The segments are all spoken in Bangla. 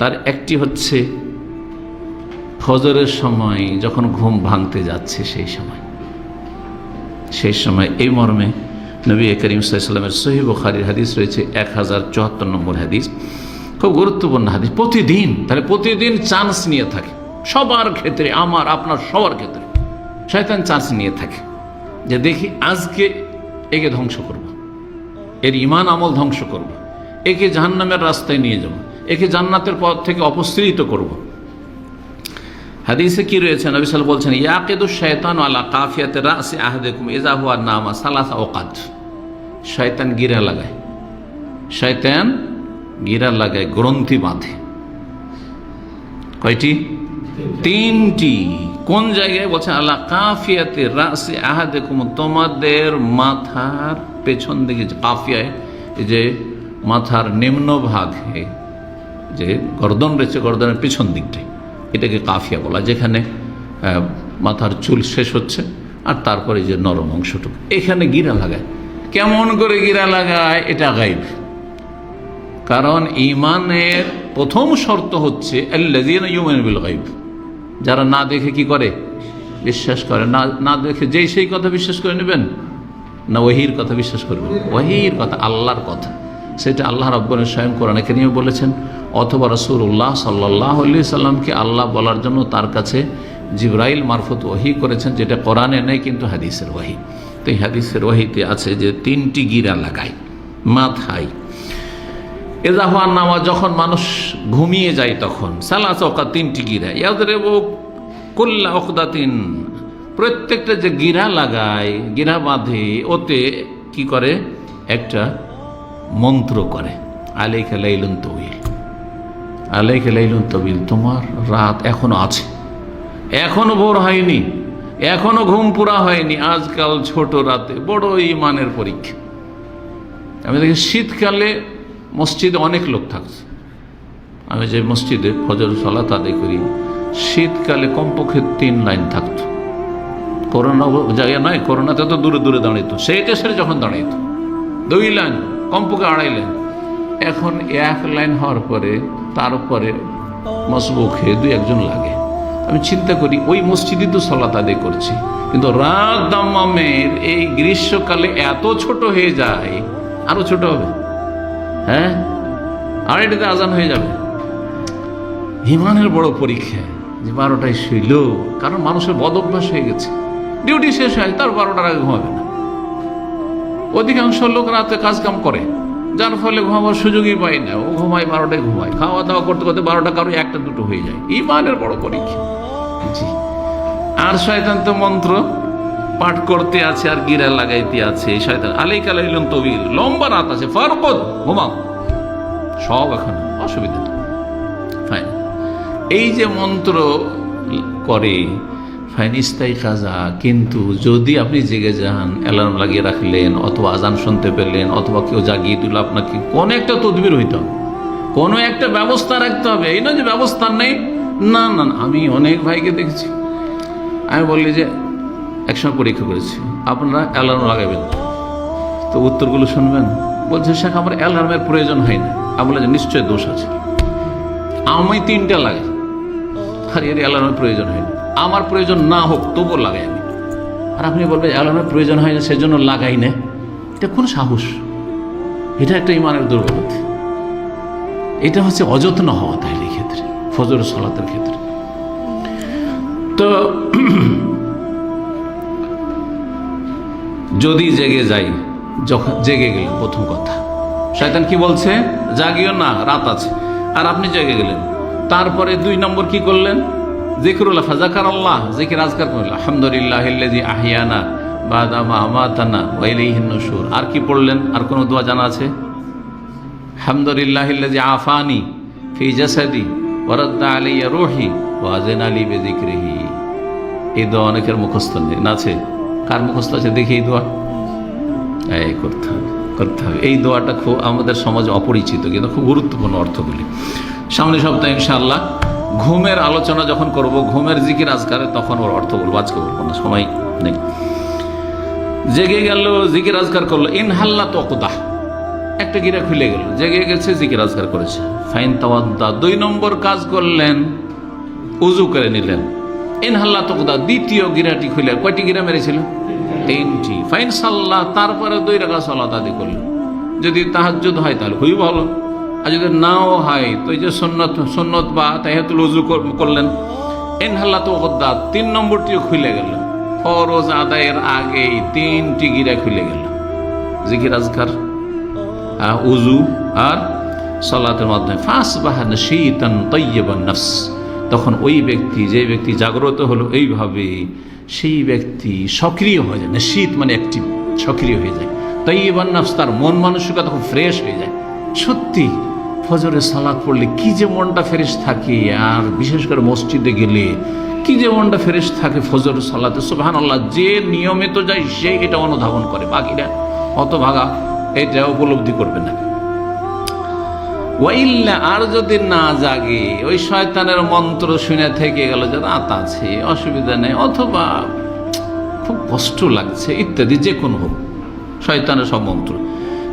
তার একটি হচ্ছে ফজরের সময় যখন ঘুম ভাঙতে যাচ্ছে সেই সময় এই মর্মে নবী করিম সাল্লাল্লাহু আলাইহি ওয়াসাল্লামের সহিহ বুখারীর হাদিস রয়েছে 1074 নম্বর হাদিস, খুব গুরুত্বপূর্ণ হাদিস। প্রতিদিন চান্স নিয়ে থাকে, সবার ক্ষেত্রে, আমার আপনার সবার ক্ষেত্রে শয়তান চান্স নিয়ে থাকে যে দেখি আজকে একে ধ্বংস করব, এর ঈমান আমল ধ্বংস করব, একে জাহান্নামের রাস্তায় নিয়ে যাব, একে জান্নাতের পথ থেকে অপসৃত করব। হাদিসে কি রয়েছে? নবী সাল্লাল্লাহু আলাইহি ওয়াসাল্লাম বলছেন, ইয়াকিদু শাইতানু আলা কাফিয়াতি রাসি আহাদিকুম ইযা হুয়া নামা সালাসা ওয়াকাত। শয়তান গিরা লাগায়, গ্রন্থি বাঁধে। কয়টি? 3টি। কোন জায়গায়? বলছেন আলা কাফিয়াতি রাসি আহাদিকুম, তোমাদের মাথার পেছন দিকে, যে কাফিয়ায় যে মাথার নিম্ন ভাগে যে গর্দন রয়েছে, গর্দনের পিছন দিকটাই, এটাকে কাফিয়া বলা, যেখানে মাথার চুল শেষ হচ্ছে আর তারপরে যে নরম অংশটুকু, এখানে গিরা লাগায়। কেমন করে গিরা লাগায়? এটা গায়ব। কারণ ঈমানের প্রথম শর্ত হচ্ছে আল্লাযীনা ইউমিনুনা বিল গায়ব, যারা না দেখে কি করে? বিশ্বাস করে। না দেখে যেই সেই কথা বিশ্বাস করে নেবেন না ওহীর কথা বিশ্বাস করবেন? ওহীর কথা, আল্লাহর কথা, সেটা আল্লাহ রাব্বুল আলামিন স্বয়ং কোরআনে কারীমে বলেছেন, অথবা রাসূলুল্লাহ সাল্লাল্লাহু আলাইহি সাল্লামকে আল্লাহ বলার জন্য তার কাছে জিবরাইল মারফত ওহী করেছেন, যেটা কোরআনে নেই কিন্তু হাদিসের ওহী। তো এই হাদিসের ওহীতে আছে যে 3টি গিরা লাগায় মাথায়। ইযা হুয়া নামা, যখন মানুষ ঘুমিয়ে যায় তখন, সালাসা ওয়াকাত, 3টি গিরা। ইয়াদরিবু কুল্লা উকদাতিন, প্রত্যেকটা যে গিরা লাগায়, গিরা বাঁধে, ওতে কি করে? একটা মন্ত্র করে, আলাইকা লাইলুন তাওয়িল, আলাইকা লাইলুন তাওয়িল, তোমার রাত এখনো আছে, এখনো ভোর হয়নি, এখনো ঘুম পুরা হয়নি, আজকাল ছোট রাতে বড় ঈমানের পরীক্ষা। আমি দেখি শীতকালে মসজিদে অনেক লোক থাকছে, আমি যে মসজিদে ফজর সালাত আদায় করি, শীতকালে কমপক্ষে 3 লাইন থাকতো। করোনা জায়গা নয়, করোনাতে তো দূরে দূরে দাঁড়াইতো, সেইটা সেরে যখন দাঁড়াইতো 2 লাইন, কমপক্ষে 2.5 লাইন। এখন 1 লাইন হওয়ার পরে তারপরে মসবুকে 2-1 জন লাগে। আমি চিন্তা করি, ওই মসজিদে তো সালাত আদায় করছি, কিন্তু রাত দাম্মামের এই গ্রীষ্মকালে এত ছোট হয়ে যায়, আরো ছোট হবে। হ্যাঁ, 2:30-তে আজান হয়ে যাবে। ঈমানের বড় পরীক্ষা যে 12টায় শুইল, কারণ মানুষের বদ অভ্যাস হয়ে গেছে, ডিউটি শেষ হয় তার 12টার আগে ঘুমাবে না। অধিকাংশ লোক রাতে কাজ কাম করে, যার ফলে ঘুমাবার সুযোগই পায় না, ও ঘুমায় 12টায়, ঘুমায়, খাওয়া দাওয়া করতে করতে 12টা, কারো 1টা-2টো হয়ে যায়। ঈমানের বড় পরীক্ষা। জি। আর শয়তান তো মন্ত্র পাঠ করতে আছে আর গিরা লাগাইতে আছে। শয়তান আলাইকা লাইলুন তাওয়িল, লম্বা রাত আছে, ফারকুদ, ঘুমাও, সব এখন অসুবিধা নেই। ফাইন, এই যে মন্ত্র করে ফাইনিস্তাই কাজা, কিন্তু যদি আপনি জেগে যান, অ্যালার্ম লাগিয়ে রাখলেন, অথবা আজান শুনতে পেলেন, অথবা কেউ জাগিয়ে দিল আপনাকে, কোনো একটা তদবির হইতে হবে, কোনো একটা ব্যবস্থা রাখতে হবে। এই নয় যে ব্যবস্থা নেই, না না। আমি অনেক ভাইকে দেখেছি, আমি বললি যে একসময় পরীক্ষা করেছি, আপনারা অ্যালার্ম লাগাবেন তো উত্তরগুলো শুনবেন। বলছে শেখ আমার অ্যালার্মের প্রয়োজন হয় না। আমি বলে যে নিশ্চয় দোষ আছে, আমি 3টা লাগাই, আর এর অ্যালার্মের প্রয়োজন হয় না। আমার প্রয়োজন না হোক তবুও লাগাই আমি, আর আপনি বলবেন অ্যালার্মের প্রয়োজন হয় না সেজন্য লাগাই না। এটা কোন সাহস? এটা একটা ঈমানের দুর্বলতা। এটা হচ্ছে অযত্ন হওয়া। তাহলে এই ক্ষেত্রে ফজর সালাতের ক্ষেত্রে তো যদি জেগে যাই, যখন জেগে গেলেন, প্রথম কথা শয়তান কি বলছে? জাগিও না, রাত আছে। আর আপনি জেগে গেলেন, তারপরে 2 নম্বর কি করলেন? যিকরুল্লাহ, ফাযাকারাল্লাহ, যিকির আজকার করলেন, আলহামদুলিল্লাহিল্লাযী আহইয়ানা বা'দা মা আমাতানা ওয়া ইলাইহিন নুশুর। আর কি পড়লেন? আর কোন দোয়া জানা আছে? আলহামদুলিল্লাহিল্লাযী আফানি ফি জাসাদি ওয়া রাদ্দা আলাইয়া রূহি ওয়া আযানা লি বিযিকরিহি। এই দোয়া অনেকের মুখস্থ নেই, আছে? কার মুখস্থ আছে দেখি এই দোয়া? এই করতে হবে। এই দোয়াটা খুব আমাদের সমাজে অপরিচিত, কিন্তু খুব গুরুত্বপূর্ণ অর্থগুলি। সামনে সপ্তাহে ইনশাআল্লাহ ঘুমের আলোচনা যখন করব, ঘুমের জিকির আজকারে, তখন ওর অর্থ বলবো, আজকে বলবো না, সময় নেই। জেগে গেল, জিকির আজকার করলো, ইনহাল্লা তকদাহ, একটা গিরা খুলে গেল, জেগে গেছে, জিকির আজকার করেছে। ফাইন তাওয়াদ্দা, 2 নম্বর কাজ করলেন, উজু করে নিলেন। ইনহাল্লা তোকদা, দ্বিতীয় গিরাটি খুলে, কয়টি গিরা মেরেছিল? 3টি। ফাইন সাল্লাহ, তারপরে 2 রাকাত সালাত আদি করলেন। যদি তাহাজ্জুদ হয় তাহলে খুবই ভালো, আর যদি নাও হয় তো এই যে সুন্নত বা তাহিয়াতুল উজু করলেন। ইনহাল্লা তোকদা, 3 নম্বরটিও খুলে গেল। ফরজ আদায়ের আগেই 3টি গিরা খুলে গেল, জিকির আজকার, উজু আর সালাতের মাধ্যমে। ফাসবাহা নাশীতান তাইয়্যিবান নফস, তখন ওই ব্যক্তি, যে ব্যক্তি জাগ্রত হলো এইভাবে, সেই ব্যক্তি সক্রিয় হয়ে যায়। নাশীত মানে অ্যাক্টিভ, সক্রিয় হয়ে যায়। তাইয়্যিবান নফস, তার মন মানসিকতা তখন ফ্রেশ হয়ে যায়। সত্যি ফজরের সালাত পড়লে কি যে মনটা ফ্রেশ থাকে, আর বিশেষ করে মসজিদে গেলে কি যে মনটা ফ্রেশ থাকে ফজরের সালাতে। সুবহানাল্লাহ, যে নিয়মিত যায় সে এটা অনুধাবন করে, বাকিরা অত ভাগা এটা উপলব্ধি করবে না। ওয়াইল্লা, আর যদি না জাগে, ওই শয়তানের মন্ত্র শুনে থেকে গেল যে রাত আছে, অসুবিধা নেই, অথবা খুব কষ্ট লাগছে ইত্যাদি, যে কোনো হোক শয়তানের সব মন্ত্র,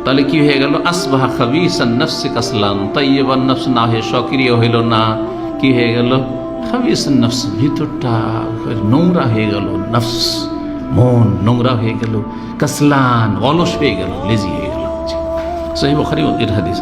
তাহলে কি হয়ে গেল? আসবাহা খাবিসান নফসি কাসলান তাইয়্যিবান নফস না হয়ে সক্রিয় হইল না, কি হয়ে গেল? খাবিসান নফস, ভিতরটা নোংরা হয়ে গেল, নফস মন নোংরা হয়ে গেল, কাসলান অলস হয়ে গেল, লেজি হয়ে গেল। সহিহ বুখারী এর হাদিস।